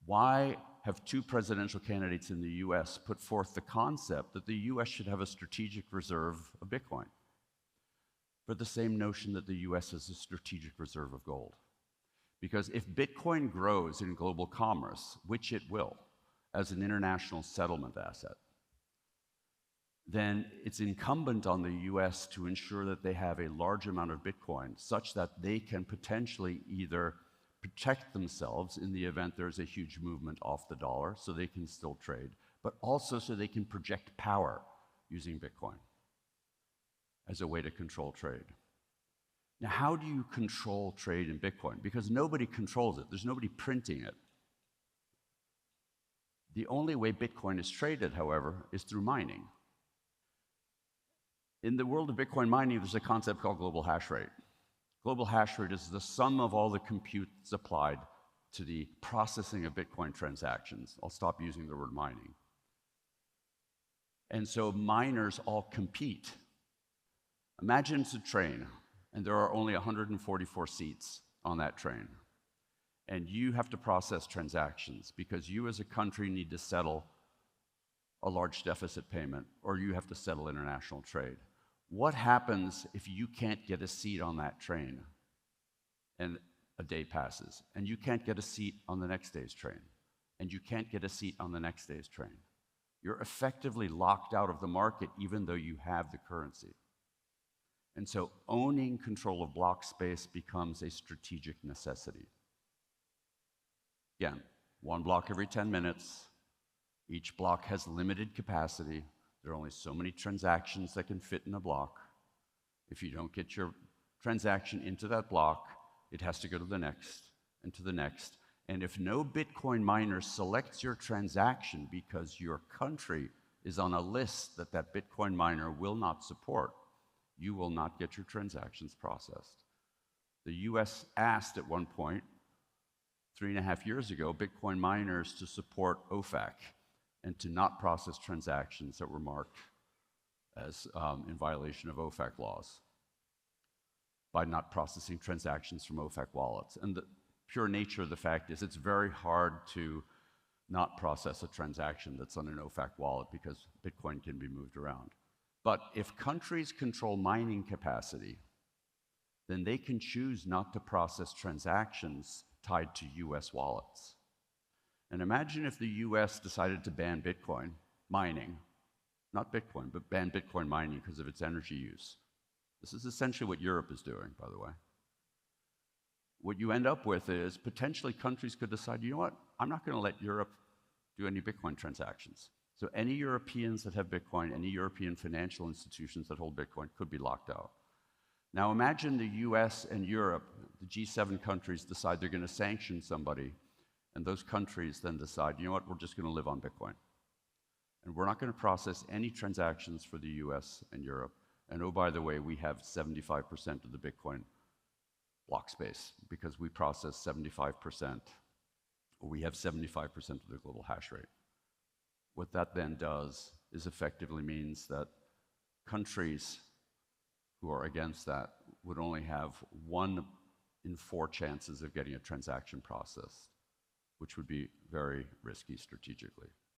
Why have two presidential candidates in the US put forth the concept that the US should have a strategic reserve of Bitcoin? For the same notion that the US has a strategic reserve of gold. Because if Bitcoin grows in global commerce, which it will, as an international settlement asset, then it's incumbent on the US to ensure that they have a large amount of Bitcoin such that they can potentially either protect themselves in the event there's a huge movement off the dollar so they can still trade, but also so they can project power using Bitcoin as a way to control trade. Now, how do you control trade in Bitcoin? Because nobody controls it. There's nobody printing it. The only way Bitcoin is traded, however, is through mining. In the world of Bitcoin mining, there's a concept called global hash rate. Global hash rate is the sum of all the compute that's applied to the processing of Bitcoin transactions. I'll stop using the word mining. And so miners all compete. Imagine it's a train, and there are only 144 seats on that train. And you have to process transactions because you as a country need to settle a large deficit payment, or you have to settle international trade. What happens if you can't get a seat on that train and a day passes, and you can't get a seat on the next day's train, and you can't get a seat on the next day's train? You're effectively locked out of the market even though you have the currency. And so owning control of block space becomes a strategic necessity. Again, one block every 10 minutes. Each block has limited capacity. There are only so many transactions that can fit in a block. If you don't get your transaction into that block, it has to go to the next and to the next. And if no Bitcoin miner selects your transaction because your country is on a list that that Bitcoin miner will not support, you will not get your transactions processed. The US asked at one point, 3.5 years ago, Bitcoin miners to support OFAC and to not process transactions that were marked as in violation of OFAC laws by not processing transactions from OFAC wallets. And the pure nature of the fact is it's very hard to not process a transaction that's on an OFAC wallet because Bitcoin can be moved around. But if countries control mining capacity, then they can choose not to process transactions tied to US wallets. And imagine if the US decided to ban Bitcoin mining, not Bitcoin, but ban Bitcoin mining because of its energy use. This is essentially what Europe is doing, by the way. What you end up with is potentially countries could decide, you know what, I'm not going to let Europe do any Bitcoin transactions. So any Europeans that have Bitcoin, any European financial institutions that hold Bitcoin could be locked out. Now imagine the US and Europe, the G7 countries, decide they're going to sanction somebody, and those countries then decide, you know what, we're just going to live on Bitcoin. And we're not going to process any transactions for the US and Europe. And oh, by the way, we have 75% of the Bitcoin block space because we process 75%, or we have 75% of the global hash rate. What that then does is effectively means that countries who are against that would only have 1 in 4 chances of getting a transaction processed, which would be very risky strategically.